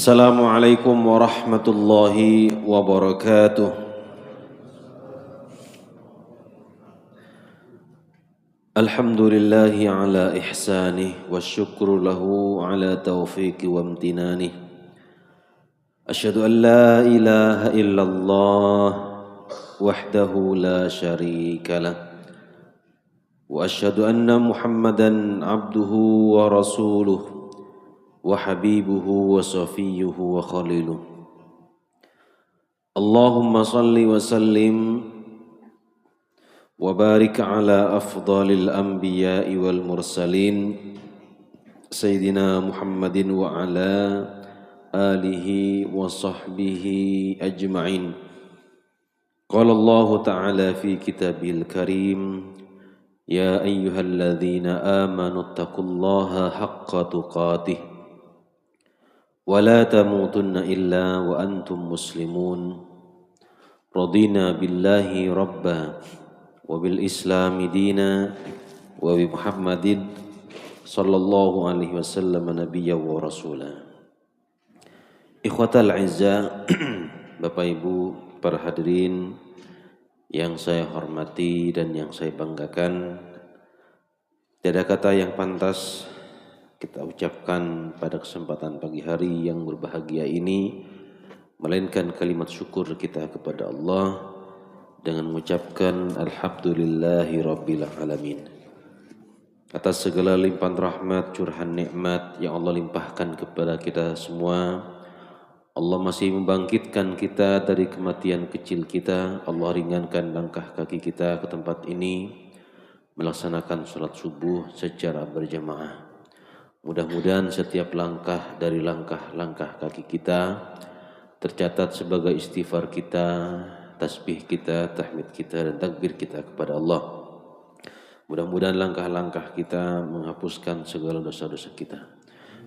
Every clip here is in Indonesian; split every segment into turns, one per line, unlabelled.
Assalamualaikum warahmatullahi wabarakatuh. Alhamdulillahi ala ihsanih wa syukru lahu ala taufiqi wa amtinanih. Asyhadu an la ilaha illallah wahdahu la syarika lah. Wa asyhadu anna Muhammadan abduhu wa rasuluh wa habibuhu wa safiyuhu wa khaliluh. Allahumma salli wa sallim wa barik ala afdalil anbiya'i wal mursalin Sayyidina Muhammadin wa ala alihi wa sahbihi ajma'in. Qala Allah ta'ala fi kitabil karim, ya ayyuhalladzina amanu taqullaha haqqa tuqatih wa la tamutunna illa wa antum muslimun. Radina billahi rabba wa bil islami dina wa bi Muhammadin sallallahu alaihi wasallam nabiyya wa rasula. Ikhwatal izza, Bapak Ibu para hadirin yang saya hormati dan yang saya banggakan, tiada kata yang pantas kita ucapkan pada kesempatan pagi hari yang berbahagia ini melainkan kalimat syukur kita kepada Allah dengan mengucapkan alhamdulillahi rabbil alamin atas segala limpahan rahmat, curahan nikmat yang Allah limpahkan kepada kita semua. Allah masih membangkitkan kita dari kematian kecil kita. Allah ringankan langkah kaki kita ke tempat ini melaksanakan sholat subuh secara berjamaah. Mudah-mudahan setiap langkah dari langkah-langkah kaki kita tercatat sebagai istighfar kita, tasbih kita, tahmid kita, dan takbir kita kepada Allah. Mudah-mudahan langkah-langkah kita menghapuskan segala dosa-dosa kita.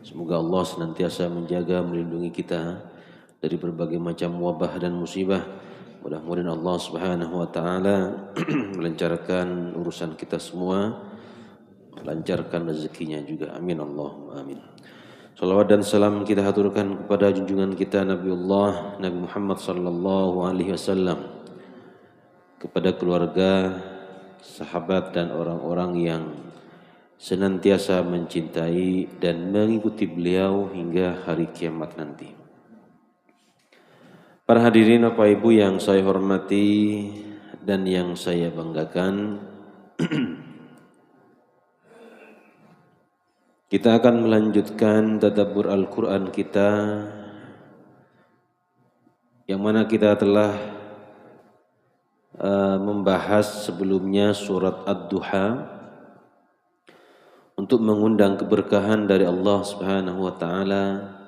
Semoga Allah senantiasa menjaga, melindungi kita dari berbagai macam wabah dan musibah. Mudah-mudahan Allah Subhanahu wa taala melancarkan urusan kita semua, lancarkan rezekinya juga. Amin Allahumma amin. Salawat dan salam kita haturkan kepada junjungan kita Nabiullah Nabi Muhammad sallallahu alaihi wasallam, kepada keluarga, sahabat dan orang-orang yang senantiasa mencintai dan mengikuti beliau hingga hari kiamat nanti. Para hadirin Bapak Ibu yang saya hormati dan yang saya banggakan, kita akan melanjutkan tadabbur Al-Quran kita, yang mana kita telah membahas sebelumnya surat Ad-Duha untuk mengundang keberkahan dari Allah Subhanahu wa taala.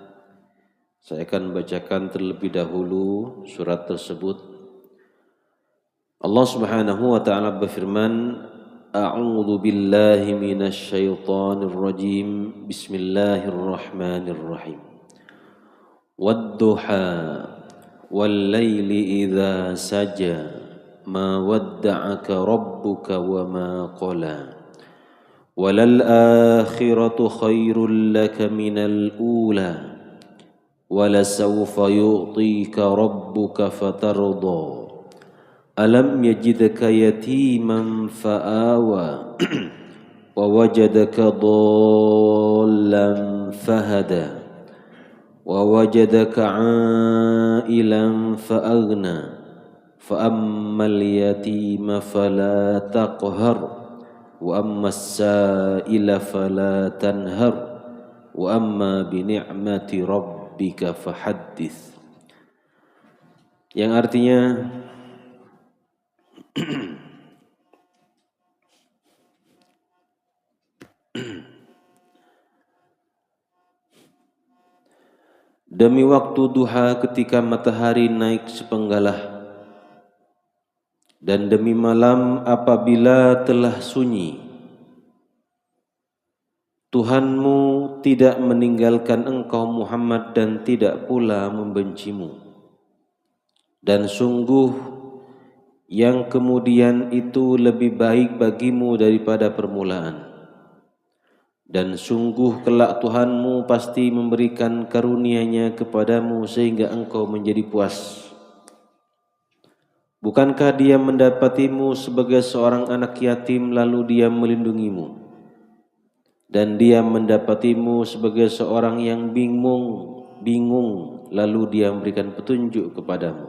Saya akan bacakan terlebih dahulu surat tersebut. Allah Subhanahu wa taala berfirman, A'udzu billahi minasy syaithanir rajim. Bismillahirrahmanirrahim. Wad-duha wal laili idza saja ma wadda'aka rabbuka wa ma qala. Walal akhiratu khairul laka minal ula. Walasawfa yu'tika rabbuka fatarda. Alam yajidka yatiman fa'awa wa wajadaka dhallan fahada wa wajadaka 'ailan fa'aghna fa ammal yatima fala taqhar wa ammas sa'ila fala tanhar wa amma bi ni'mati rabbika fahaddits. Yang artinya demi waktu duha ketika matahari naik sepenggalah, dan demi malam apabila telah sunyi, Tuhanmu tidak meninggalkan engkau Muhammad dan tidak pula membencimu. Dan sungguh yang kemudian itu lebih baik bagimu daripada permulaan. dan sungguh kelak Tuhanmu pasti memberikan karunia-Nya kepadamu sehingga engkau menjadi puas. Bukankah Dia mendapatimu sebagai seorang anak yatim lalu Dia melindungimu, dan Dia mendapatimu sebagai seorang yang bingung lalu Dia memberikan petunjuk kepadamu,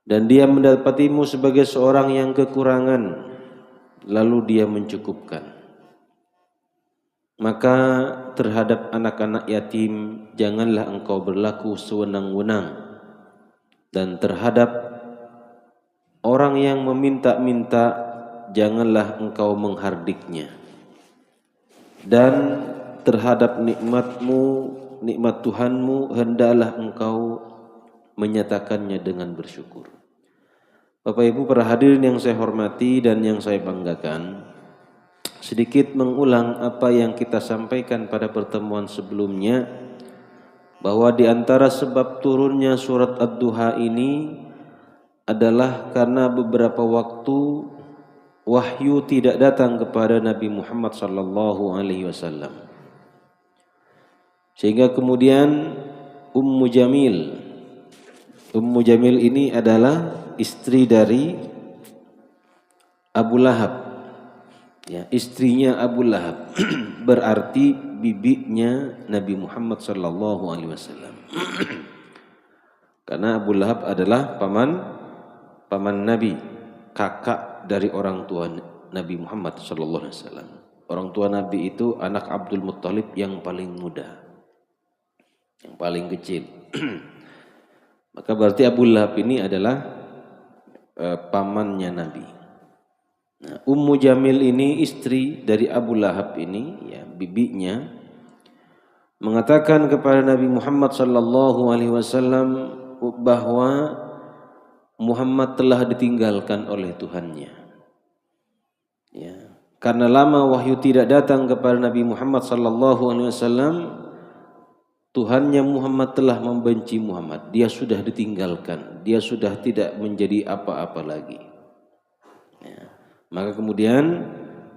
dan Dia mendapatimu sebagai seorang yang kekurangan lalu Dia mencukupkan. Maka terhadap anak-anak yatim janganlah engkau berlaku sewenang-wenang, dan terhadap orang yang meminta-minta janganlah engkau menghardiknya, dan terhadap nikmat Tuhanmu hendaklah engkau menyatakannya dengan bersyukur. Bapak Ibu para hadirin yang saya hormati dan yang saya banggakan, sedikit mengulang apa yang kita sampaikan pada pertemuan sebelumnya, bahwa di antara sebab turunnya surat Ad-Duha ini adalah karena beberapa waktu wahyu tidak datang kepada Nabi Muhammad sallallahu alaihi wasallam. Sehingga kemudian Ummu Jamil ini adalah istri dari Abu Lahab. Ya, istrinya Abu Lahab berarti bibinya Nabi Muhammad sallallahu alaihi wasallam. Karena Abu Lahab adalah paman Nabi, kakak dari orang tua Nabi Muhammad sallallahu alaihi wasallam. Orang tua Nabi itu anak Abdul Muttalib yang paling muda, yang paling kecil. Maka berarti Abu Lahab ini adalah pamannya Nabi. Nah, Ummu Jamil ini istri dari Abu Lahab ini, ya, bibinya, mengatakan kepada Nabi Muhammad sallallahu alaihi wasallam bahwa Muhammad telah ditinggalkan oleh Tuhannya. Ya, karena lama wahyu tidak datang kepada Nabi Muhammad sallallahu alaihi wasallam, Tuhannya Muhammad telah membenci Muhammad. Dia sudah ditinggalkan, dia sudah tidak menjadi apa-apa lagi. Ya. Maka kemudian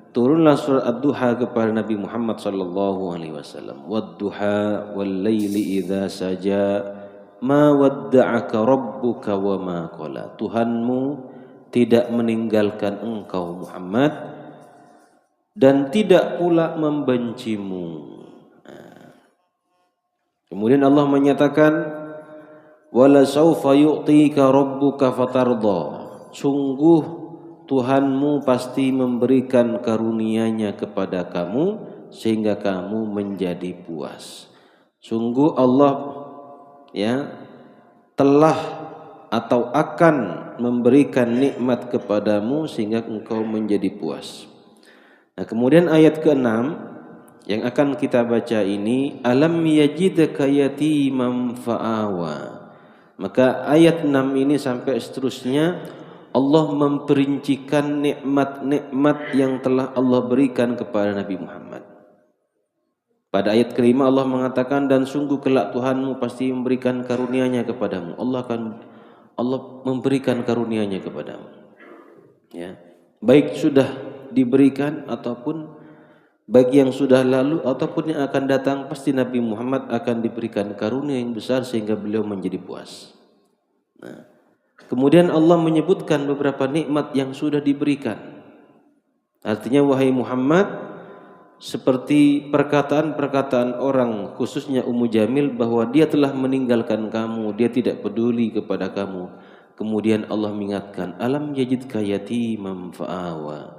turunlah surat Ad-Duha kepada Nabi Muhammad sallallahu alaihi wasallam. Wad-duha wal-laili idza saja ma wadda'aka rabbuka wa ma qala. Tuhanmu tidak meninggalkan engkau Muhammad dan tidak pula membencimu. Kemudian Allah menyatakan wala saufa yu'tika rabbuka fatardha. Sungguh Tuhanmu pasti memberikan karunia-Nya kepada kamu sehingga kamu menjadi puas. Sungguh Allah, ya, telah atau akan memberikan nikmat kepadamu sehingga engkau menjadi puas. Nah, kemudian ayat ke-6 yang akan kita baca ini, alam yajidka yatiman fa'awa. Maka ayat 6 ini sampai seterusnya Allah memperincikan nikmat-nikmat yang telah Allah berikan kepada Nabi Muhammad. Pada ayat kelima Allah mengatakan, dan sungguh kelak Tuhanmu pasti memberikan karunia-Nya kepadamu. Allah memberikan karunia-Nya kepadamu. Ya, baik sudah diberikan ataupun bagi yang sudah lalu ataupun yang akan datang, pasti Nabi Muhammad akan diberikan karunia yang besar sehingga beliau menjadi puas. Nah, kemudian Allah menyebutkan beberapa nikmat yang sudah diberikan. Artinya wahai Muhammad, seperti perkataan-perkataan orang, khususnya Ummu Jamil, bahwa dia telah meninggalkan kamu, dia tidak peduli kepada kamu. Kemudian Allah mengingatkan, alam yajidka yatiman fa'awa.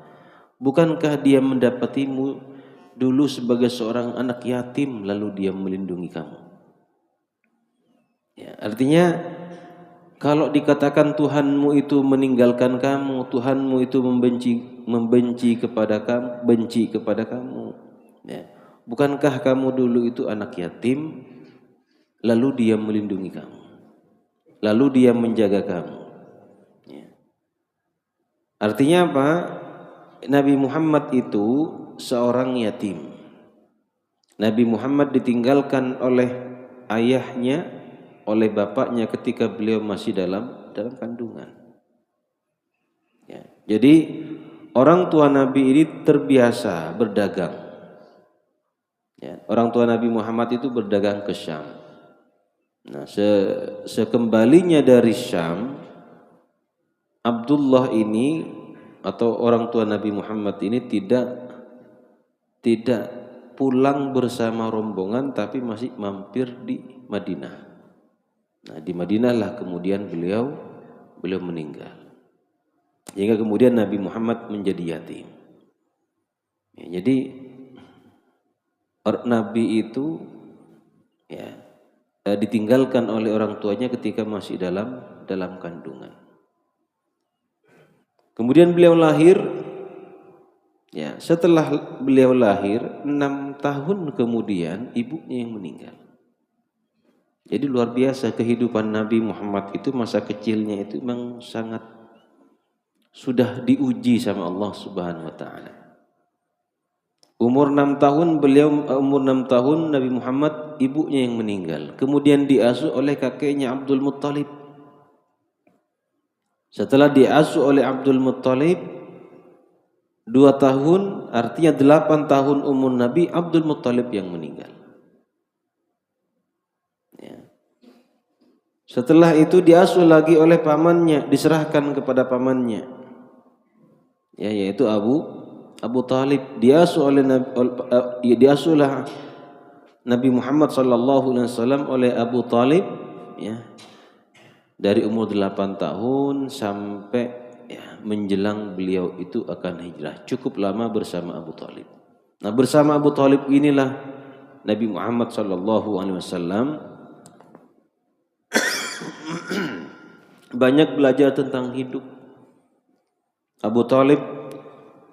Bukankah dia mendapatimu dulu sebagai seorang anak yatim lalu dia melindungi kamu? Ya, artinya kalau dikatakan Tuhanmu itu meninggalkan kamu, Tuhanmu itu benci kepada kamu, ya, bukankah kamu dulu itu anak yatim lalu dia melindungi kamu, lalu dia menjaga kamu? Ya. Artinya apa? Nabi Muhammad itu seorang yatim. Nabi Muhammad ditinggalkan oleh ayahnya, oleh bapaknya ketika beliau masih dalam kandungan. Ya. Jadi orang tua Nabi ini terbiasa berdagang. Ya, orang tua Nabi Muhammad itu berdagang ke Syam. Nah, sekembalinya dari Syam, Abdullah ini atau orang tua Nabi Muhammad ini tidak pulang bersama rombongan, tapi masih mampir di Madinah. Nah, di Madinah lah kemudian beliau meninggal. Hingga kemudian Nabi Muhammad menjadi yatim. Ya, jadi Nabi itu ya ditinggalkan oleh orang tuanya ketika masih dalam kandungan. Kemudian beliau lahir. Ya, setelah beliau lahir 6 tahun kemudian ibunya yang meninggal. Jadi luar biasa kehidupan Nabi Muhammad itu, masa kecilnya itu memang sangat sudah diuji sama Allah Subhanahu wa taala. Umur 6 tahun Nabi Muhammad ibunya yang meninggal. Kemudian diasuh oleh kakeknya Abdul Muttalib. Setelah diasuh oleh Abdul Muttalib 2 tahun, artinya 8 tahun umur Nabi, Abdul Muttalib yang meninggal. Ya. Setelah itu diasuh lagi oleh pamannya, diserahkan kepada pamannya, ya, yaitu Abu Talib. Diasuhlah Nabi Muhammad SAW oleh Abu Talib, ya, dari umur 8 tahun sampai ya, menjelang beliau itu akan hijrah. Cukup lama bersama Abu Talib. Nah, bersama Abu Talib inilah Nabi Muhammad SAW banyak belajar tentang hidup. Abu Talib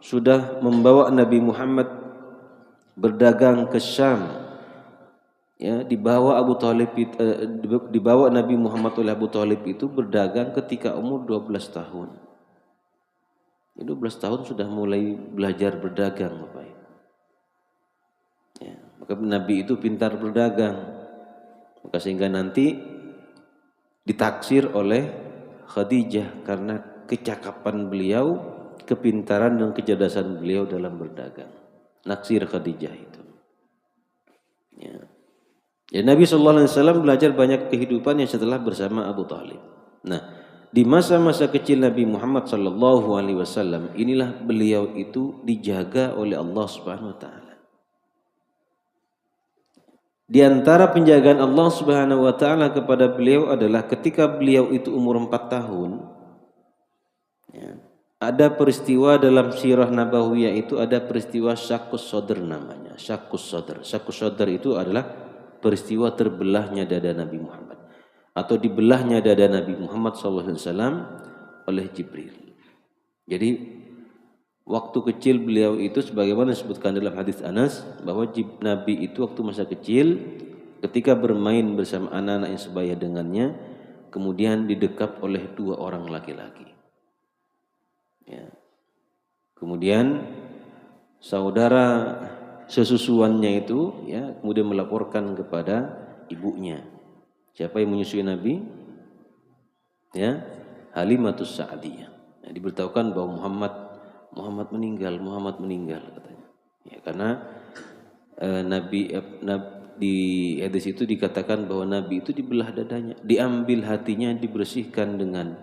sudah membawa Nabi Muhammad berdagang ke Syam. Ya, dibawa Nabi Muhammad oleh Abu Talib itu berdagang ketika umur 12 tahun. 12 tahun sudah mulai belajar berdagang, Bapak. Ya, maka Nabi itu pintar berdagang. Maka sehingga nanti ditaksir oleh Khadijah karena kecakapan beliau, kepintaran dan kecerdasan beliau dalam berdagang. Naksir Khadijah itu. Ya. Ya, Nabi SAW belajar banyak kehidupannya setelah bersama Abu Talib. Nah, di masa-masa kecil Nabi Muhammad SAW inilah beliau itu dijaga oleh Allah Subhanahu Wa Taala. Di antara penjagaan Allah Subhanahu wa taala kepada beliau adalah ketika beliau itu umur 4 tahun, ya, ada peristiwa dalam sirah nabawiyah itu, ada peristiwa Syaqqus Sadr namanya. Syaqqus Sadr itu adalah peristiwa terbelahnya dada Nabi Muhammad atau dibelahnya dada Nabi Muhammad SAW oleh Jibril. Jadi waktu kecil beliau itu sebagaimana disebutkan dalam hadis Anas bahwa Nabi itu waktu masa kecil ketika bermain bersama anak-anak yang sebaya dengannya, kemudian didekap oleh 2 orang laki-laki. Ya. Kemudian saudara sesusuannya itu, ya, kemudian melaporkan kepada ibunya. Siapa yang menyusui Nabi? Ya, Halimatus Sa'diyah. Ya, diberitahukan bahwa Muhammad meninggal katanya. Ya, karena di hadis itu dikatakan bahwa Nabi itu dibelah dadanya, diambil hatinya, dibersihkan dengan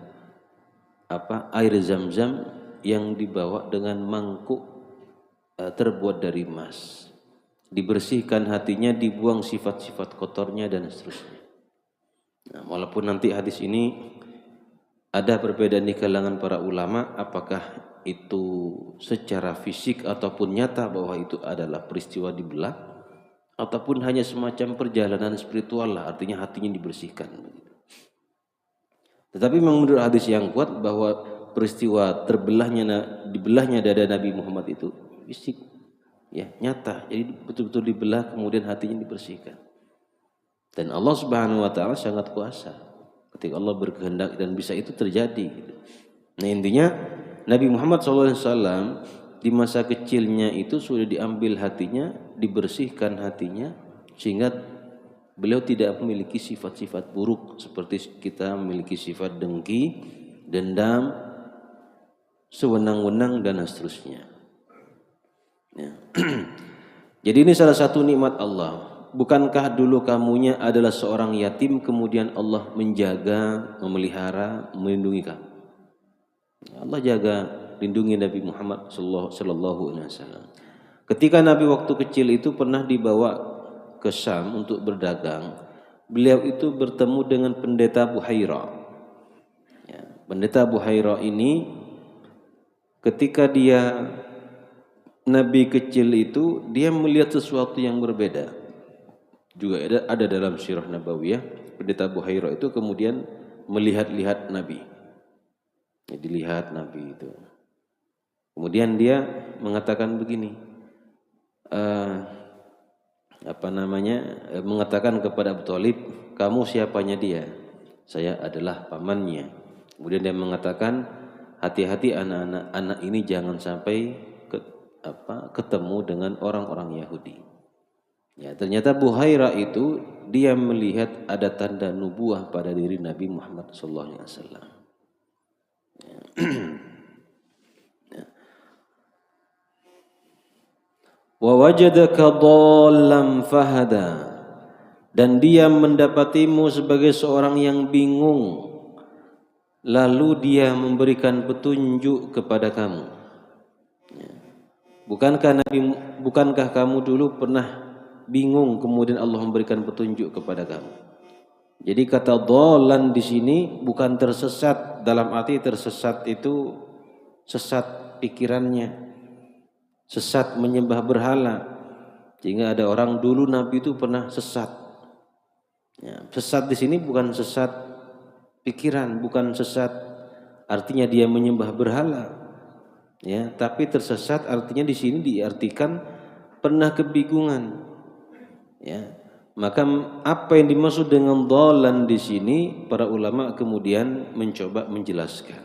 air Zam-Zam yang dibawa dengan mangkuk terbuat dari emas. Dibersihkan hatinya, dibuang sifat-sifat kotornya dan seterusnya. Nah, walaupun nanti hadis ini ada perbedaan di kalangan para ulama, apakah itu secara fisik ataupun nyata bahwa itu adalah peristiwa dibelah, ataupun hanya semacam perjalanan spiritual lah, artinya hatinya dibersihkan. Tetapi memang menurut hadis yang kuat bahwa peristiwa dibelahnya dada Nabi Muhammad itu fisik, ya, nyata. Jadi betul-betul dibelah kemudian hatinya dibersihkan. Dan Allah Subhanahu wa taala sangat kuasa ketika Allah berkehendak dan bisa itu terjadi. Nah, intinya Nabi Muhammad SAW di masa kecilnya itu sudah diambil hatinya, dibersihkan hatinya, sehingga beliau tidak memiliki sifat-sifat buruk seperti kita memiliki sifat dengki, dendam, sewenang-wenang dan seterusnya. Ya. Jadi ini salah satu nikmat Allah. Bukankah dulu kamunya adalah seorang yatim, kemudian Allah menjaga, memelihara, melindungi kamu. Allah jaga, lindungi Nabi Muhammad sallallahu alaihi wasallam. Ketika Nabi waktu kecil itu pernah dibawa ke Syam untuk berdagang, beliau itu bertemu dengan pendeta Buhaira. Ya, pendeta Buhaira ini ketika dia Nabi kecil itu, dia melihat sesuatu yang berbeda. Juga ada dalam Sirah Nabawiyah, pendeta Buhaira itu kemudian melihat-lihat Nabi. Ya, dilihat Nabi itu. Kemudian dia mengatakan begini, mengatakan kepada Abu Thalib, kamu siapanya dia? Saya adalah pamannya. Kemudian dia mengatakan, hati-hati anak-anak ini jangan sampai ketemu dengan orang-orang Yahudi. Ya, ternyata Buhaira itu dia melihat ada tanda nubuah pada diri Nabi Muhammad sallallahu alaihi wasallam. Wa wajadaka dhallam fahada, dan dia mendapatimu sebagai seorang yang bingung, lalu dia memberikan petunjuk kepada kamu. Bukankah kamu dulu pernah bingung kemudian Allah memberikan petunjuk kepada kamu? Jadi kata dhallan di sini bukan tersesat, dalam arti tersesat itu sesat pikirannya, sesat menyembah berhala. Sehingga ada orang dulu Nabi itu pernah sesat. Ya, sesat di sini bukan sesat pikiran, bukan sesat artinya dia menyembah berhala. Ya, tapi tersesat artinya di sini diartikan pernah kebingungan. Ya, maka apa yang dimaksud dengan dhalan di sini para ulama kemudian mencoba menjelaskan.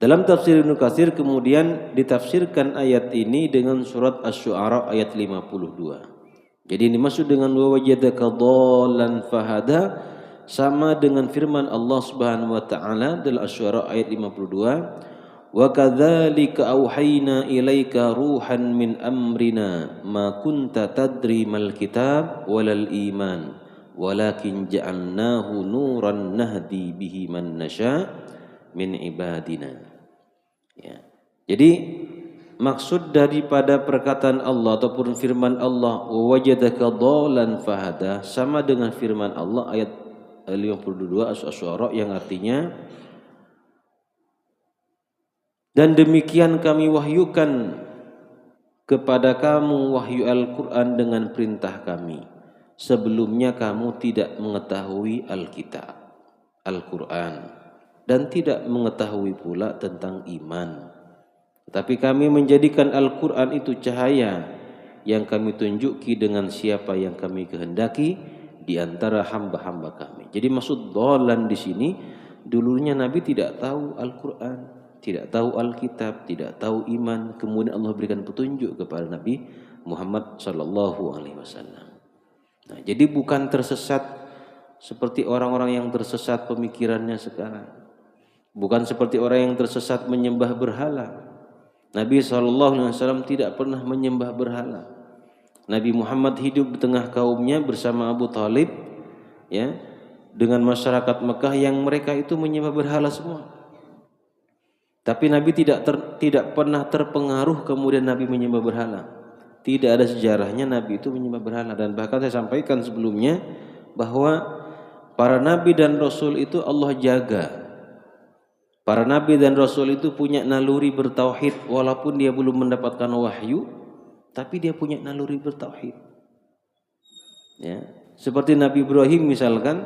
Dalam tafsir Ibnu Katsir kemudian ditafsirkan ayat ini dengan surat Asy-Syu'ara ayat 52. Jadi ini dimaksud dengan wa wajadaka dhalan fahada sama dengan firman Allah Subhanahu wa taala dalam Asy-Syu'ara ayat 52. Wa kadzalika auhayna ilaika ruhan min amrina ma kunta tadri mal kitab walal iman walakin ja'alnahu nuran nahdi bihi man nasya min ibadina. Ya. Jadi maksud daripada perkataan Allah ataupun firman Allah wa wajadaka dhalan fahada sama dengan firman Allah ayat 52 Asy-Syu'ara yang artinya, dan demikian kami wahyukan kepada kamu wahyu Al-Quran dengan perintah kami. Sebelumnya kamu tidak mengetahui Alkitab, Al-Quran, dan tidak mengetahui pula tentang iman. Tapi kami menjadikan Al-Quran itu cahaya yang kami tunjuki dengan siapa yang kami kehendaki di antara hamba-hamba kami. Jadi maksud dhalan di sini, dulunya Nabi tidak tahu Al-Quran, tidak tahu Alkitab, tidak tahu iman, kemudian Allah berikan petunjuk kepada Nabi Muhammad sallallahu alaihi wasallam. Nah, jadi bukan tersesat seperti orang-orang yang tersesat pemikirannya sekarang. Bukan seperti orang yang tersesat menyembah berhala. Nabi sallallahu alaihi wasallam tidak pernah menyembah berhala. Nabi Muhammad hidup di tengah kaumnya bersama Abu Thalib, ya, dengan masyarakat Mekah yang mereka itu menyembah berhala semua. Tapi Nabi tidak pernah terpengaruh kemudian Nabi menyembah berhala. Tidak ada sejarahnya Nabi itu menyembah berhala. Dan bahkan saya sampaikan sebelumnya bahwa para Nabi dan Rasul itu Allah jaga. Para Nabi dan Rasul itu punya naluri bertauhid. Walaupun dia belum mendapatkan wahyu, tapi dia punya naluri bertauhid. Ya. Seperti Nabi Ibrahim misalkan,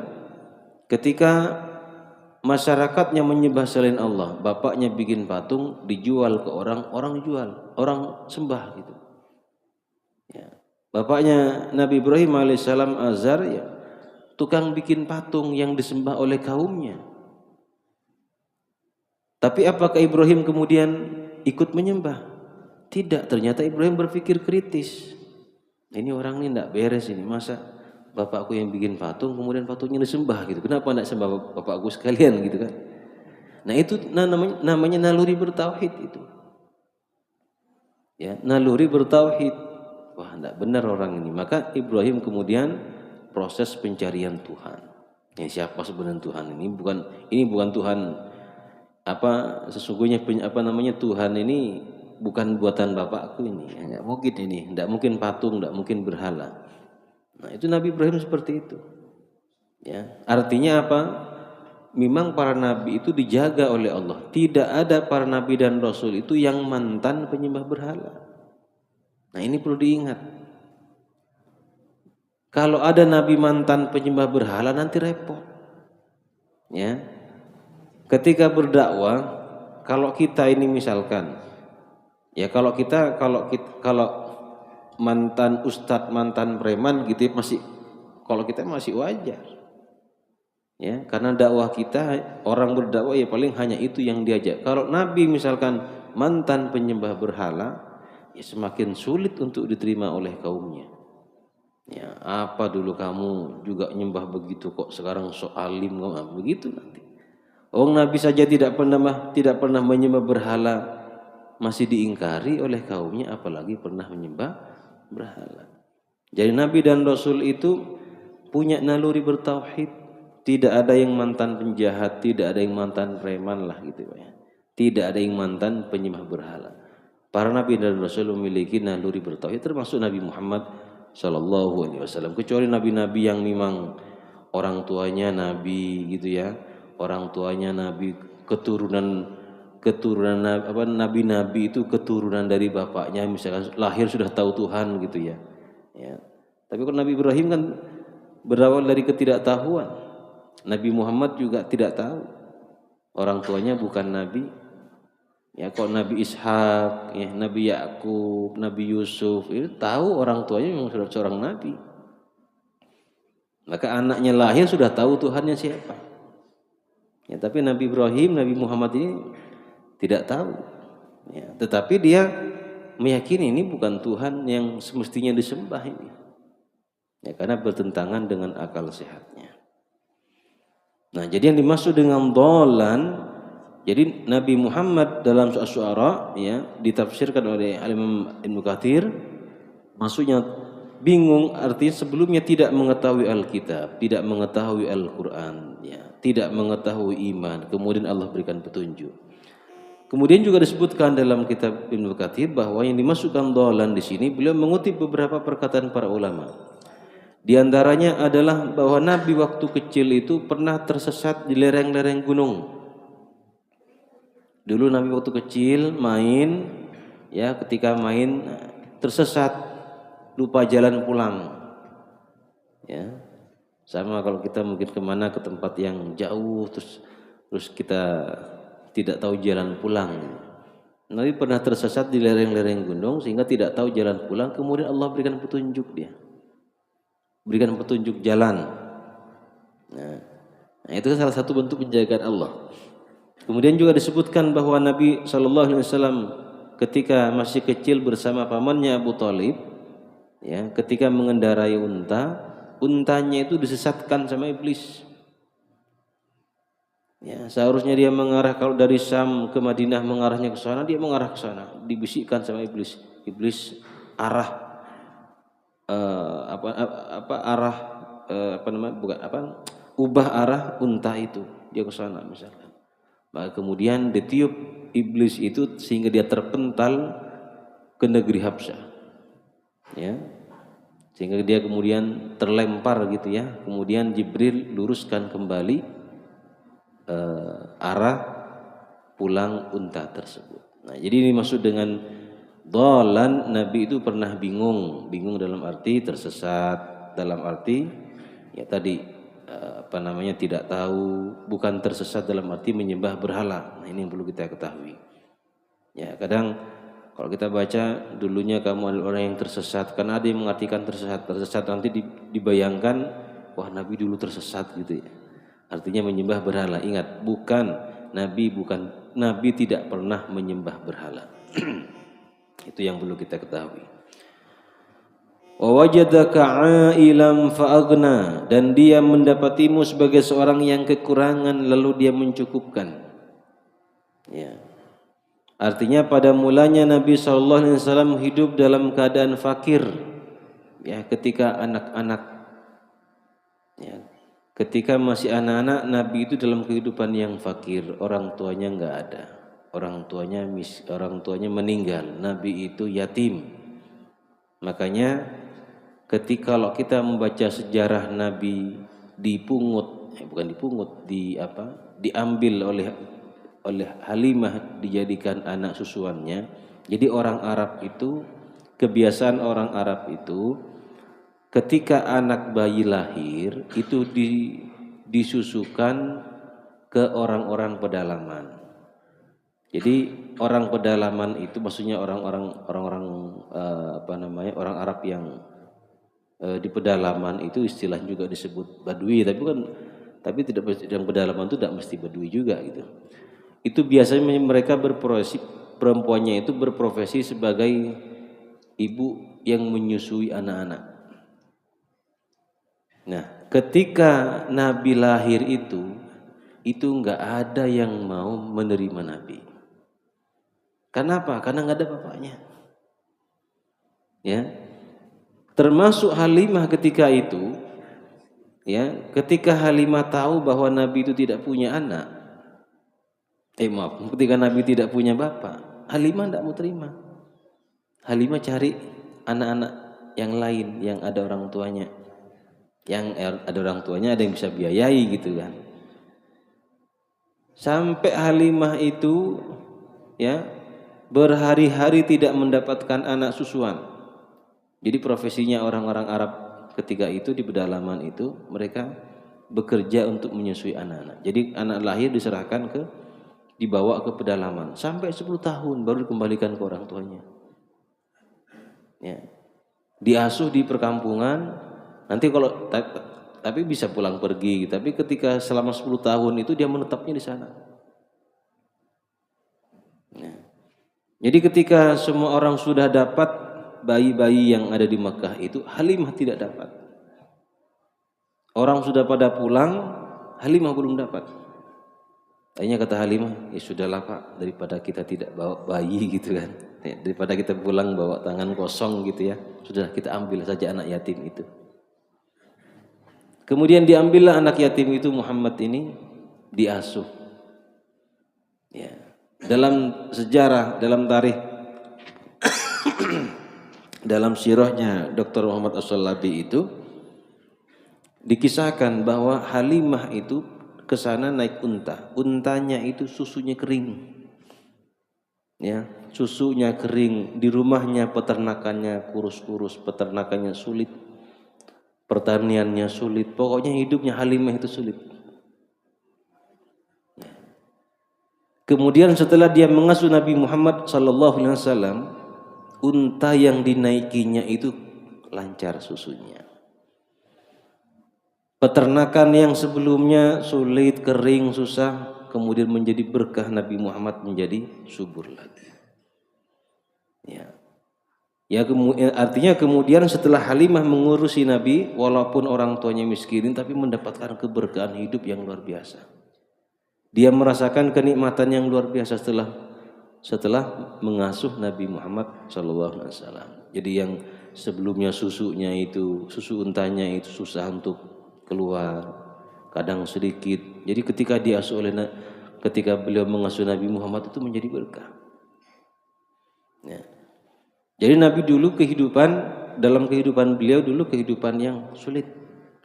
ketika masyarakatnya menyembah selain Allah, bapaknya bikin patung dijual ke orang jual, orang sembah gitu. Ya. Bapaknya Nabi Ibrahim alaihissalam Azar, ya, tukang bikin patung yang disembah oleh kaumnya. Tapi apakah Ibrahim kemudian ikut menyembah? Tidak, ternyata Ibrahim berpikir kritis. Ini orang ini tidak beres ini, masa bapakku yang bikin patung, kemudian patungnya disembah gitu. Kenapa tidak sembah bapakku sekalian gitu kan? Nah itu namanya naluri bertauhid itu. Ya, naluri bertauhid. wah tidak benar orang ini. Maka Ibrahim kemudian proses pencarian Tuhan. Ya, siapa sebenarnya Tuhan ini? Bukan Tuhan sesungguhnya Tuhan ini bukan buatan bapakku ini. Enggak mungkin ini, tidak mungkin patung, tidak mungkin berhala. Nah, itu Nabi Ibrahim seperti itu. Ya, artinya apa? Memang para nabi itu dijaga oleh Allah. Tidak ada para nabi dan rasul itu yang mantan penyembah berhala. Nah, ini perlu diingat. Kalau ada nabi mantan penyembah berhala nanti repot. Ya. Ketika berdakwah, kalau kita ini misalkan kalau mantan ustadz, mantan preman gitu kalau kita masih wajar. Ya, karena dakwah kita, orang berdakwah ya paling hanya itu yang diajak. Kalau nabi misalkan mantan penyembah berhala, ya semakin sulit untuk diterima oleh kaumnya. Ya, apa dulu kamu juga nyembah begitu kok sekarang sok alim kamu begitu nanti. Nabi saja tidak pernah menyembah berhala masih diingkari oleh kaumnya, apalagi pernah menyembah berhala. Jadi nabi dan rasul itu punya naluri bertauhid, tidak ada yang mantan penjahat, tidak ada yang mantan preman lah gitu ya. Tidak ada yang mantan penyembah berhala. Para nabi dan rasul memiliki naluri bertauhid, termasuk Nabi Muhammad sallallahu alaihi wasallam. Kecuali nabi-nabi yang memang orang tuanya nabi gitu ya. Orang tuanya nabi, keturunan nabi-nabi itu keturunan dari bapaknya, misalkan lahir sudah tahu Tuhan gitu ya. Ya. Tapi kalau Nabi Ibrahim kan berawal dari ketidaktahuan. Nabi Muhammad juga tidak tahu. Orang tuanya bukan nabi. Ya, kok Nabi Ishak, ya, Nabi Yakub, Nabi Yusuf itu tahu orang tuanya memang sudah seorang nabi. Maka anaknya lahir sudah tahu Tuhannya siapa. Ya, tapi Nabi Ibrahim, Nabi Muhammad ini tidak tahu. Ya, tetapi dia meyakini ini bukan Tuhan yang semestinya disembah ini. Ya, karena bertentangan dengan akal sehatnya. Nah, jadi yang dimaksud dengan dolan, jadi Nabi Muhammad dalam surah Syu'ara ya ditafsirkan oleh Imam Ibnu Katsir, maksudnya bingung, artinya sebelumnya tidak mengetahui Alkitab, tidak mengetahui Al-Qur'an ya, tidak mengetahui iman, kemudian Allah berikan petunjuk. Kemudian juga disebutkan dalam kitab Ibnu Katsir bahwa yang dimasukkan dolan di sini, beliau mengutip beberapa perkataan para ulama. Di antaranya adalah bahwa Nabi waktu kecil itu pernah tersesat di lereng-lereng gunung. Dulu Nabi waktu kecil main, ya ketika main tersesat, lupa jalan pulang. Ya, sama kalau kita mungkin kemana ke tempat yang jauh, terus kita tidak tahu jalan pulang. Nabi pernah tersesat di lereng-lereng gunung sehingga tidak tahu jalan pulang. Kemudian Allah berikan petunjuk dia, berikan petunjuk jalan. Nah, itu salah satu bentuk penjagaan Allah. Kemudian juga disebutkan bahwa Nabi SAW ketika masih kecil bersama pamannya Abu Thalib, ya, ketika mengendarai untanya itu disesatkan sama iblis. Ya, seharusnya dia mengarah, kalau dari Syam ke Madinah mengarahnya ke sana, dia mengarah ke sana. Dibisikkan sama iblis. Iblis arah ubah arah unta itu, dia ke sana misalkan. Maka kemudian ditiup iblis itu sehingga dia terpental ke negeri Habsyah. Ya. Sehingga dia kemudian terlempar gitu ya. Kemudian Jibril luruskan kembali arah pulang unta tersebut. Nah, jadi ini maksud dengan dhalan, Nabi itu pernah bingung dalam arti tersesat, dalam arti ya tadi tidak tahu, bukan tersesat dalam arti menyembah berhala. Nah, ini yang perlu kita ketahui. Ya, kadang kalau kita baca dulunya kamu adalah orang yang tersesat, karena ada yang mengartikan tersesat nanti dibayangkan wah Nabi dulu tersesat gitu ya. Artinya menyembah berhala. Ingat, Nabi tidak pernah menyembah berhala. Itu yang perlu kita ketahui. Wa wajadaka 'ailan fa'aghna, dan dia mendapatimu sebagai seorang yang kekurangan lalu dia mencukupkan. Ya. Artinya pada mulanya Nabi SAW hidup dalam keadaan fakir. Ya, ketika anak-anak, ya, ketika masih anak-anak, Nabi itu dalam kehidupan yang fakir, orang tuanya nggak ada, orang tuanya meninggal, Nabi itu yatim. Makanya ketika kalau kita membaca sejarah Nabi dipungut, bukan dipungut, diambil oleh Halimah dijadikan anak susuannya. Jadi orang Arab itu, kebiasaan orang Arab itu ketika anak bayi lahir itu disusukan ke orang-orang pedalaman. Jadi orang pedalaman itu maksudnya orang-orang orang Arab yang di pedalaman itu istilah juga disebut Badui, tapi tidak, yang pedalaman itu tidak mesti Badui juga gitu. Itu biasanya mereka berprofesi, perempuannya itu berprofesi sebagai ibu yang menyusui anak-anak. Nah, ketika Nabi lahir itu nggak ada yang mau menerima Nabi. Kenapa? Karena nggak ada bapaknya. Ya, termasuk Halimah ketika itu, ya, ketika Halimah tahu bahwa Nabi itu tidak punya anak, ketika Nabi tidak punya bapak, Halimah tidak mau terima. Halimah cari anak-anak yang lain yang ada orang tuanya, ada yang bisa biayai gitu kan. Sampai Halimah itu, ya, berhari-hari tidak mendapatkan anak susuan. Jadi profesinya orang-orang Arab ketika itu di pedalaman itu, mereka bekerja untuk menyusui anak-anak. Jadi anak lahir dibawa ke pedalaman sampai 10 tahun baru dikembalikan ke orang tuanya. Ya. Diasuh di perkampungan, nanti kalau tapi bisa pulang pergi, tapi ketika selama 10 tahun itu dia menetapnya di sana. Ya. Jadi ketika semua orang sudah dapat bayi-bayi yang ada di Mekah itu, Halimah tidak dapat. Orang sudah pada pulang, Halimah belum dapat. Akhirnya kata Halimah, ya sudahlah Pak, daripada kita tidak bawa bayi gitu kan, daripada kita pulang bawa tangan kosong gitu ya, sudah kita ambil saja anak yatim itu. Kemudian diambillah anak yatim itu, Muhammad ini diasuh. Ya. Dalam sejarah, dalam tarikh, dalam sirahnya Dr. Muhammad As-Salabi itu dikisahkan bahwa Halimah itu ke sana naik unta. Untanya itu susunya kering. Ya, susunya kering, di rumahnya peternakannya kurus-kurus, peternakannya sulit. Pertaniannya sulit. Pokoknya hidupnya Halimah itu sulit. Kemudian setelah dia mengasuh Nabi Muhammad SAW, unta yang dinaikinya itu lancar susunya. Peternakan yang sebelumnya sulit, kering, susah, kemudian menjadi berkah, Nabi Muhammad menjadi subur lagi. Ya. Artinya kemudian setelah Halimah mengurusi Nabi, walaupun orang tuanya miskinin, tapi mendapatkan keberkahan hidup yang luar biasa. Dia merasakan kenikmatan yang luar biasa setelah mengasuh Nabi Muhammad SAW. Jadi yang sebelumnya susu untanya itu susah untuk keluar, kadang sedikit. Jadi ketika beliau mengasuh Nabi Muhammad itu menjadi berkah. Ya. Jadi Nabi dulu dalam kehidupan beliau dulu kehidupan yang sulit.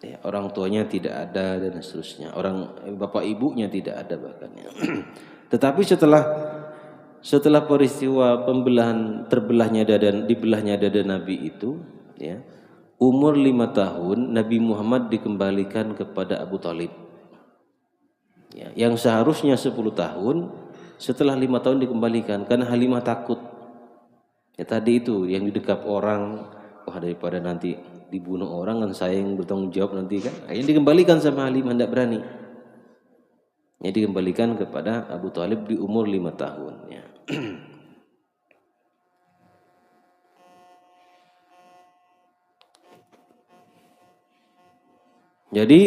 Ya, orang tuanya tidak ada dan seterusnya. Bapak ibunya tidak ada bahkan. Ya. Tetapi setelah peristiwa dibelahnya dada Nabi itu, ya, umur 5 tahun Nabi Muhammad dikembalikan kepada Abu Thalib. Ya, yang seharusnya 10 tahun, setelah 5 tahun dikembalikan karena Halimah takut. Ya tadi itu yang didekap orang, wah daripada nanti dibunuh orang kan saya yang bertanggung jawab nanti kan. Akhirnya dikembalikan sama Halimah, tidak berani. Ya, dikembalikan kepada Abu Thalib di umur 5 tahun. Ya. Jadi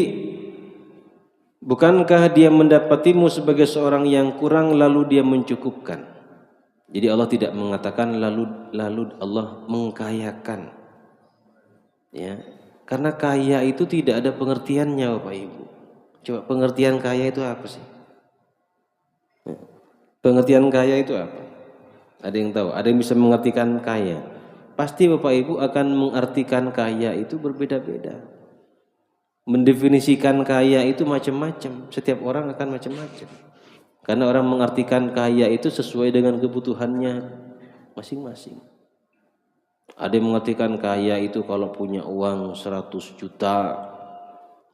bukankah dia mendapatimu sebagai seorang yang kurang lalu dia mencukupkan? Jadi Allah tidak mengatakan lalu Allah mengkayakan. Ya. Karena kaya itu tidak ada pengertiannya Bapak Ibu. Coba pengertian kaya itu apa sih? Pengertian kaya itu apa? Ada yang tahu? Ada yang bisa mengartikan kaya? Pasti Bapak Ibu akan mengartikan kaya itu berbeda-beda. Mendefinisikan kaya itu macam-macam. Setiap orang akan macam-macam. Karena orang mengartikan kaya itu sesuai dengan kebutuhannya masing-masing. Ada yang mengartikan kaya itu kalau punya uang 100 juta,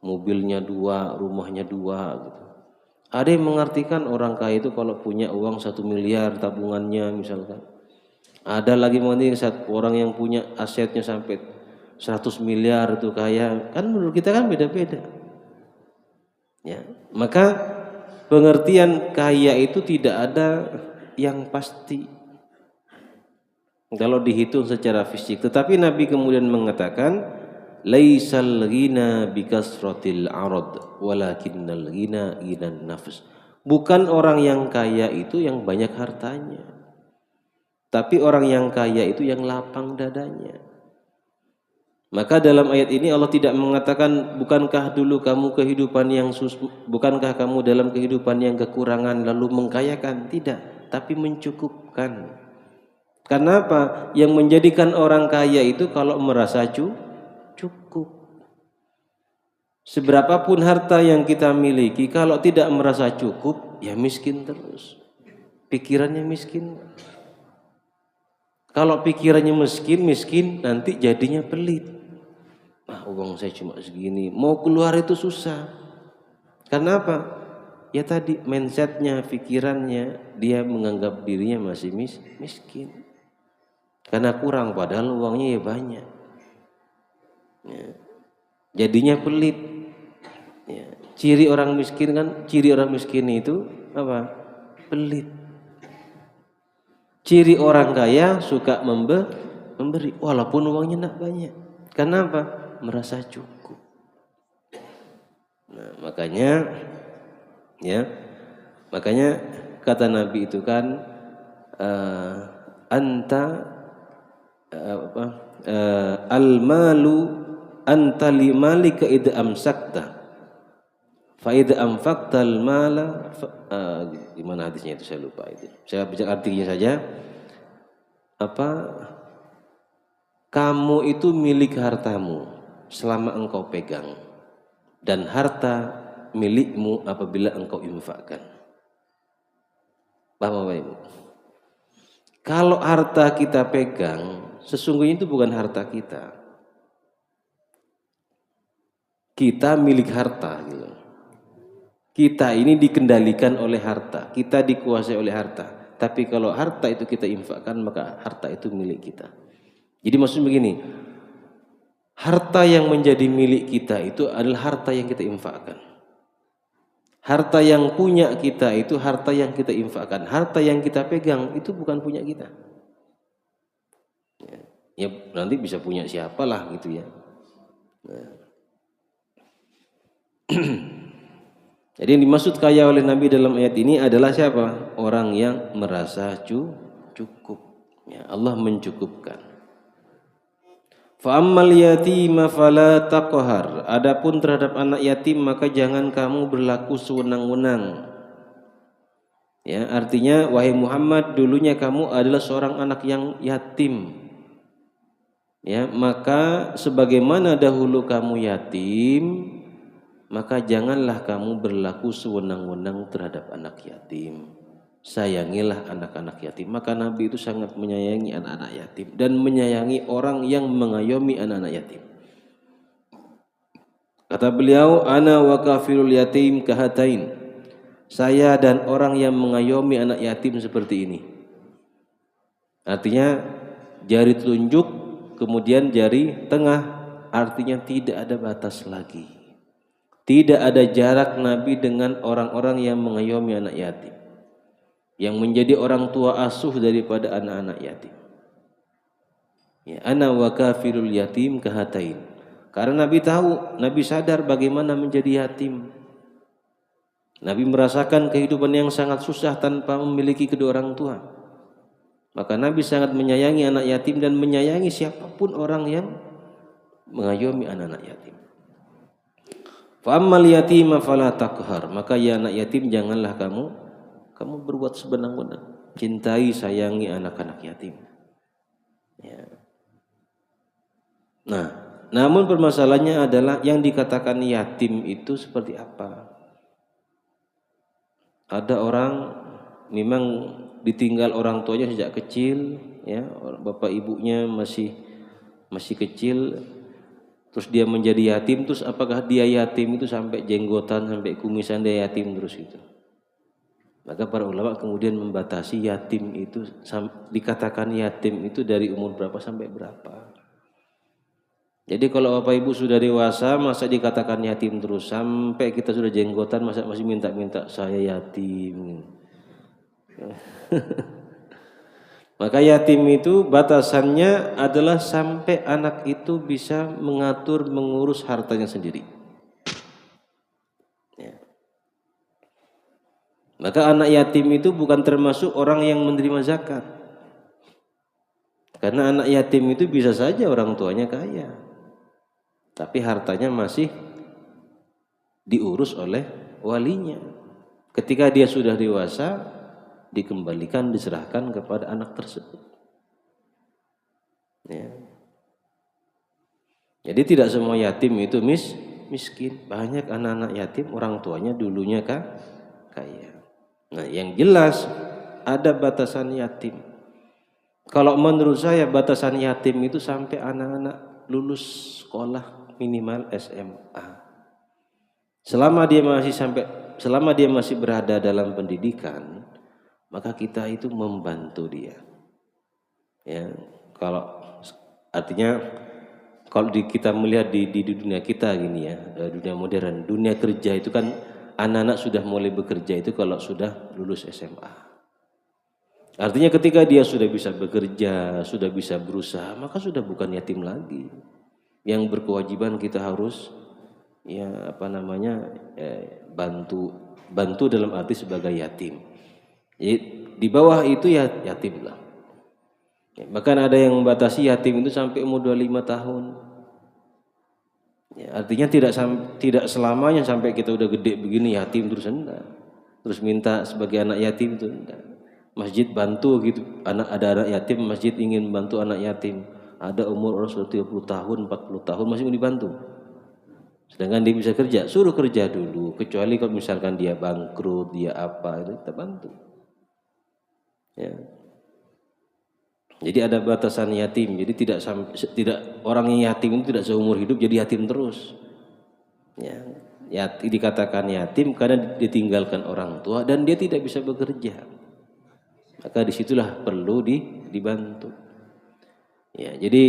mobilnya 2, rumahnya 2 gitu. Ada yang mengartikan orang kaya itu kalau punya uang 1 miliar tabungannya misalkan. Ada lagi mengartikan orang yang punya asetnya sampai 100 miliar itu kaya. Kan menurut kita kan beda-beda. Ya, maka pengertian kaya itu tidak ada yang pasti kalau dihitung secara fisik. Tetapi Nabi kemudian mengatakan, laisal ghina bikasratil arad walakinnal ghina ghinan nafs. Bukan orang yang kaya itu yang banyak hartanya, tapi orang yang kaya itu yang lapang dadanya. Maka dalam ayat ini Allah tidak mengatakan bukankah dulu kamu bukankah kamu dalam kehidupan yang kekurangan lalu mengkayakan, tidak, tapi mencukupkan. Karena apa? Yang menjadikan orang kaya itu kalau merasa cukup. Seberapapun harta yang kita miliki, kalau tidak merasa cukup, ya miskin terus. Pikirannya miskin. Kalau pikirannya miskin, nanti jadinya pelit. Uang saya cuma segini, mau keluar itu susah. Karena apa? Ya tadi mindsetnya, pikirannya, dia menganggap dirinya masih miskin. Karena kurang padahal uangnya ya banyak. Ya. Jadinya pelit. Ya. Ciri orang miskin itu apa? Pelit. Ciri orang kaya suka memberi walaupun uangnya tidak banyak. Kenapa? Merasa cukup. Nah, makanya kata Nabi itu kan al-malu anta limalika idza amsakta fa idza anfaqtal mala gimana hadisnya itu saya lupa itu. Saya bicara artinya saja. Kamu itu milik hartamu selama engkau pegang dan harta milikmu apabila engkau infakkan. Paham Bapak Ibu? Kalau harta kita pegang, sesungguhnya itu bukan harta kita. Kita milik harta gitu. Kita ini dikendalikan oleh harta, kita dikuasai oleh harta. Tapi kalau harta itu kita infakkan, maka harta itu milik kita. Jadi maksudnya begini, harta yang menjadi milik kita itu adalah harta yang kita infakkan. Harta yang punya kita itu harta yang kita infakkan. Harta yang kita pegang itu bukan punya kita. Ya nanti bisa punya siapalah gitu ya. Nah. Jadi yang dimaksud kaya oleh Nabi dalam ayat ini adalah siapa? Orang yang merasa cukup. Ya, Allah mencukupkan. Fa'ammal yatima fala taqhar. Adapun terhadap anak yatim maka jangan kamu berlaku sewenang-wenang. Ya, artinya wahai Muhammad, dulunya kamu adalah seorang anak yang yatim. Ya, maka sebagaimana dahulu kamu yatim, maka janganlah kamu berlaku sewenang-wenang terhadap anak yatim. Sayangilah anak-anak yatim. Maka Nabi itu sangat menyayangi anak-anak yatim dan menyayangi orang yang mengayomi anak-anak yatim. Kata beliau, ana wa kafirul yatim kahatain. Saya dan orang yang mengayomi anak yatim seperti ini. Artinya jari telunjuk kemudian jari tengah, artinya tidak ada batas lagi. Tidak ada jarak Nabi dengan orang-orang yang mengayomi anak yatim, yang menjadi orang tua asuh daripada anak-anak yatim. Ya, ana wa kafirul yatim kahatain. Karena Nabi tahu, Nabi sadar bagaimana menjadi yatim. Nabi merasakan kehidupan yang sangat susah tanpa memiliki kedua orang tua. Maka Nabi sangat menyayangi anak yatim dan menyayangi siapapun orang yang mengayomi anak-anak yatim. Fa ammal yatima fala taqhar, maka ya anak yatim janganlah kamu berbuat sebenang-benang. Cintai, sayangi anak-anak yatim. Ya. Nah, namun permasalahannya adalah yang dikatakan yatim itu seperti apa? Ada orang memang ditinggal orang tuanya sejak kecil, ya, bapak ibunya masih kecil, terus dia menjadi yatim. Terus apakah dia yatim itu sampai jenggotan, sampai kumisan dia yatim terus itu? Maka para ulama kemudian membatasi yatim itu, dikatakan yatim itu dari umur berapa sampai berapa. Jadi kalau bapak ibu sudah dewasa, masa dikatakan yatim terus? Sampai kita sudah jenggotan, masa masih minta-minta saya yatim? Maka yatim itu batasannya adalah sampai anak itu bisa mengatur, mengurus hartanya sendiri. Ya. Maka anak yatim itu bukan termasuk orang yang menerima zakat. Karena anak yatim itu bisa saja orang tuanya kaya, tapi hartanya masih diurus oleh walinya. Ketika dia sudah dewasa, dikembalikan, diserahkan kepada anak tersebut. Ya. Jadi tidak semua yatim itu miskin. Banyak anak-anak yatim orang tuanya dulunya kaya. Nah, yang jelas ada batasan yatim. Kalau menurut saya batasan yatim itu sampai anak-anak lulus sekolah minimal SMA. Selama dia masih berada dalam pendidikan, maka kita itu membantu dia. Ya, artinya kalau kita melihat di dunia kita gini ya, dunia modern, dunia kerja itu kan anak-anak sudah mulai bekerja itu kalau sudah lulus SMA. Artinya ketika dia sudah bisa bekerja, sudah bisa berusaha, maka sudah bukan yatim lagi. Yang berkewajiban kita harus bantu dalam arti sebagai yatim. Jadi, di bawah itu ya yatim lah. Ya, bahkan ada yang membatasi yatim itu sampai umur 25 tahun. Ya, artinya tidak selamanya sampai kita udah gede begini yatim terus enggak. Terus minta sebagai anak yatim itu enggak. Masjid bantu gitu. Ada anak yatim, masjid ingin bantu anak yatim. Ada umur orang sudah 30 tahun, 40 tahun masih mau dibantu. Sedangkan dia bisa kerja, suruh kerja dulu. Kecuali kalau misalkan dia bangkrut, dia apa, itu kita bantu. Ya. Jadi ada batasan yatim. Jadi tidak orang yang yatim itu tidak seumur hidup jadi yatim terus. Ya, dikatakan yatim karena ditinggalkan orang tua dan dia tidak bisa bekerja. Maka disitulah perlu dibantu. Ya, jadi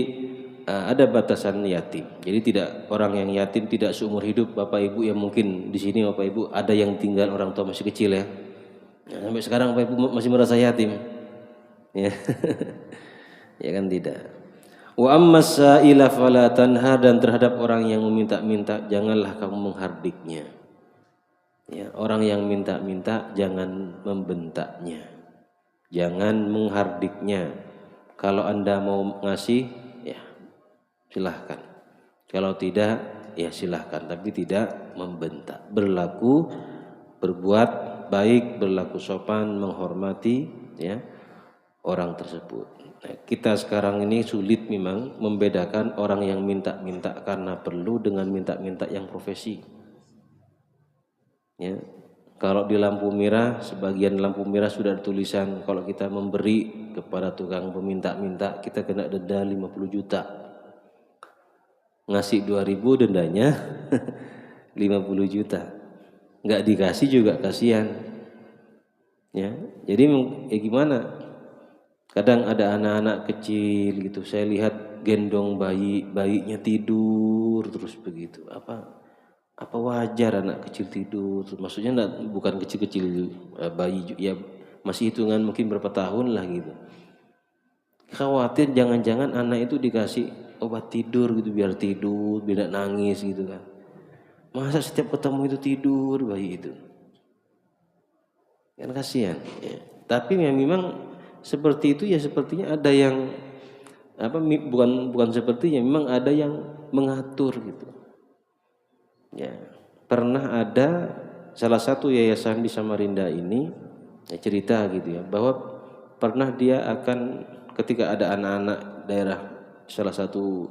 ada batasan yatim. Jadi tidak orang yang yatim tidak seumur hidup. Bapak Ibu yang mungkin di sini Bapak Ibu ada yang tinggal orang tua masih kecil ya. Nah, sampai sekarang Bapak Ibu masih merasa yatim. Ya. Ya kan tidak. Wa ammas sa'ila fala tanhar, dan terhadap orang yang meminta-minta janganlah kamu menghardiknya. Ya, orang yang minta-minta jangan membentaknya. Jangan menghardiknya. Kalau Anda mau ngasih, ya silahkan. Kalau tidak, ya silahkan. Tapi tidak membentak. Berbuat baik, berlaku sopan, menghormati ya orang tersebut. Nah, kita sekarang ini sulit memang membedakan orang yang minta-minta karena perlu dengan minta-minta yang profesi. Ya. Kalau di lampu merah, sebagian lampu merah sudah ada tulisan kalau kita memberi kepada tukang peminta-minta kita kena denda 50 juta. Ngasih 2.000 dendanya 50 juta. Enggak dikasih juga kasihan. Ya. Jadi gimana? Kadang ada anak-anak kecil gitu, saya lihat gendong bayinya tidur terus begitu. Apa wajar anak kecil tidur? Maksudnya bukan kecil-kecil bayi ya masih hitungan mungkin berapa tahun lah gitu. Khawatir jangan-jangan anak itu dikasih obat tidur gitu biar tidak nangis gitu kan. Masa setiap ketemu itu tidur bayi itu? Kan kasihan. Ya. Tapi memang seperti itu ya sepertinya ada yang bukan sepertinya, memang ada yang mengatur gitu. Ya, pernah ada salah satu yayasan di Samarinda ini ya, cerita gitu ya, bahwa pernah dia akan ketika ada anak-anak daerah salah satu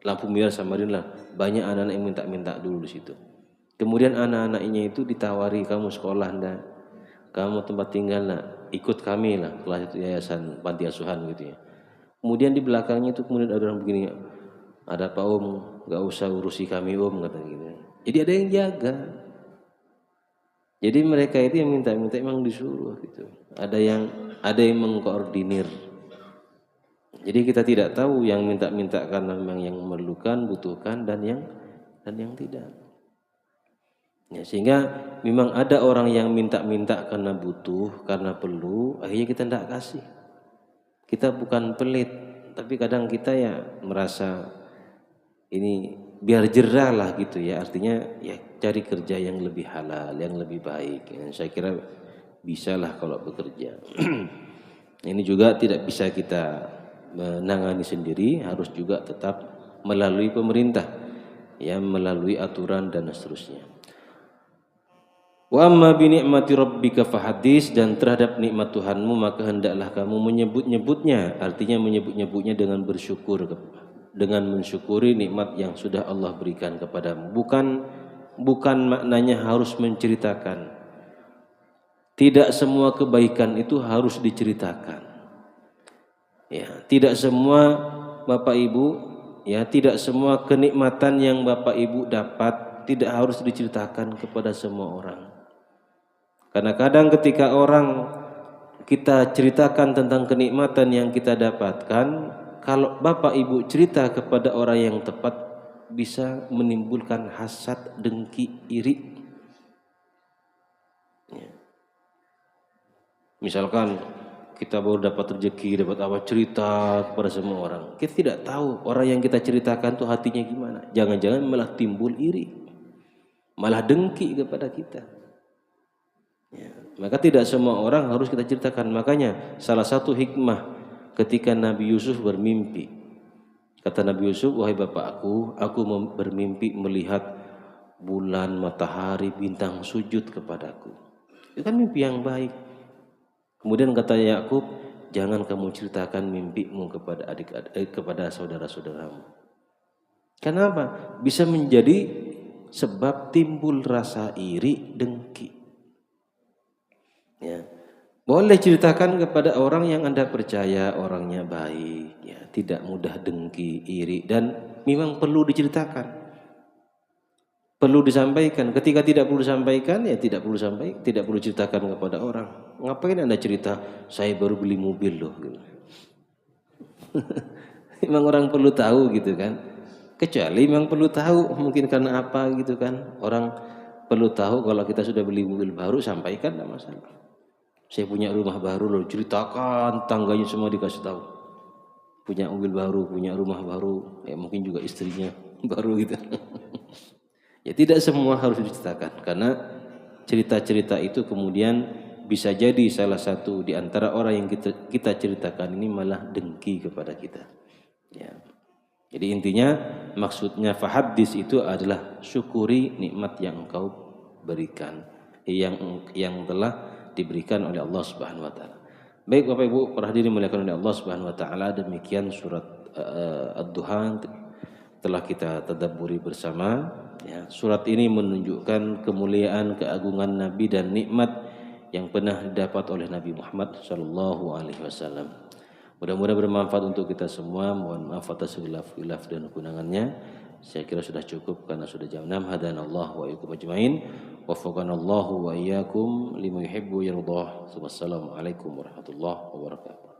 lampu merah Samarinda, banyak anak-anak yang minta-minta dulu di situ. Kemudian anak-anaknya itu ditawari, kamu sekolah ndak, kamu tempat tinggal ndak, ikut kami lah kelas itu yayasan panti asuhan gitu ya. Kemudian di belakangnya itu kemudian ada orang begini, ada Pak Om, nggak usah urusi kami Om, kata gitu. Jadi ada yang jaga. Jadi mereka itu yang minta-minta emang disuruh gitu. Ada yang mengkoordinir. Jadi kita tidak tahu yang minta-minta karena memang yang memerlukan, butuhkan dan yang tidak. Ya, sehingga memang ada orang yang minta-minta karena butuh, karena perlu, akhirnya kita tidak kasih. Kita bukan pelit, tapi kadang kita ya merasa ini biar jerah lah gitu ya. Artinya ya cari kerja yang lebih halal, yang lebih baik. Ya, saya kira bisalah kalau bekerja. Ini juga tidak bisa kita menangani sendiri, harus juga tetap melalui pemerintah, ya melalui aturan dan seterusnya. Wa amma bi ni'mati rabbika fahadis, dan terhadap nikmat Tuhanmu maka hendaklah kamu menyebut-nyebutnya, artinya menyebut-nyebutnya dengan bersyukur, dengan mensyukuri nikmat yang sudah Allah berikan kepadamu. Bukan maknanya harus menceritakan. Tidak semua kebaikan itu harus diceritakan. Ya, tidak semua Bapak Ibu, ya tidak semua kenikmatan yang Bapak Ibu dapat tidak harus diceritakan kepada semua orang. Karena kadang ketika kita ceritakan tentang kenikmatan yang kita dapatkan, kalau Bapak Ibu cerita kepada orang yang tepat, bisa menimbulkan hasad, dengki, iri. Ya. Misalkan kita baru dapat rezeki, dapat apa, cerita kepada semua orang. Kita tidak tahu orang yang kita ceritakan tuh hatinya gimana. Jangan-jangan malah timbul iri, malah dengki kepada kita. Ya, maka tidak semua orang harus kita ceritakan. Makanya salah satu hikmah ketika Nabi Yusuf bermimpi, kata Nabi Yusuf, wahai bapakku, aku bermimpi melihat bulan, matahari, bintang sujud kepadaku. Itu kan mimpi yang baik. Kemudian kata Yakub, jangan kamu ceritakan mimpimu kepada saudara-saudaramu. Kenapa? Bisa menjadi sebab timbul rasa iri, dengki. Ya. Boleh ceritakan kepada orang yang Anda percaya orangnya baik, ya, tidak mudah dengki, iri, dan memang perlu diceritakan, perlu disampaikan. Ketika tidak perlu disampaikan, ya tidak perlu ceritakan kepada orang. Ngapain Anda cerita, saya baru beli mobil loh, gitu. Memang orang perlu tahu gitu kan. Kecuali memang perlu tahu, mungkin karena apa gitu kan. Orang perlu tahu kalau kita sudah beli mobil baru, sampaikan, tidak masalah. Saya punya rumah baru loh, ceritakan, tangganya semua dikasih tahu. Punya mobil baru, punya rumah baru, ya mungkin juga istrinya baru gitu. Ya tidak semua harus diceritakan, karena cerita-cerita itu kemudian bisa jadi salah satu di antara orang yang kita ceritakan ini malah dengki kepada kita. Ya. Jadi intinya maksudnya fahadis itu adalah syukuri nikmat yang engkau berikan, yang telah diberikan oleh Allah Subhanahu wa taala. Baik Bapak Ibu, para hadirin dimuliakan oleh Allah Subhanahu wa taala, demikian surat Ad-Duhan telah kita tadabburi bersama, ya. Surat ini menunjukkan kemuliaan, keagungan Nabi dan nikmat yang pernah didapat oleh Nabi Muhammad sallallahu alaihi wasallam. Mudah-mudahan bermanfaat untuk kita semua. Mohon maaf atas khilaf dan kekurangannya. Saya kira sudah cukup karena sudah jam 6. Hadanallahu wa iyyakum ajmain. Waffaqanallahu wa iyyakum lima yuhibbu yardah. Wassalamualaikum warahmatullahi wabarakatuh.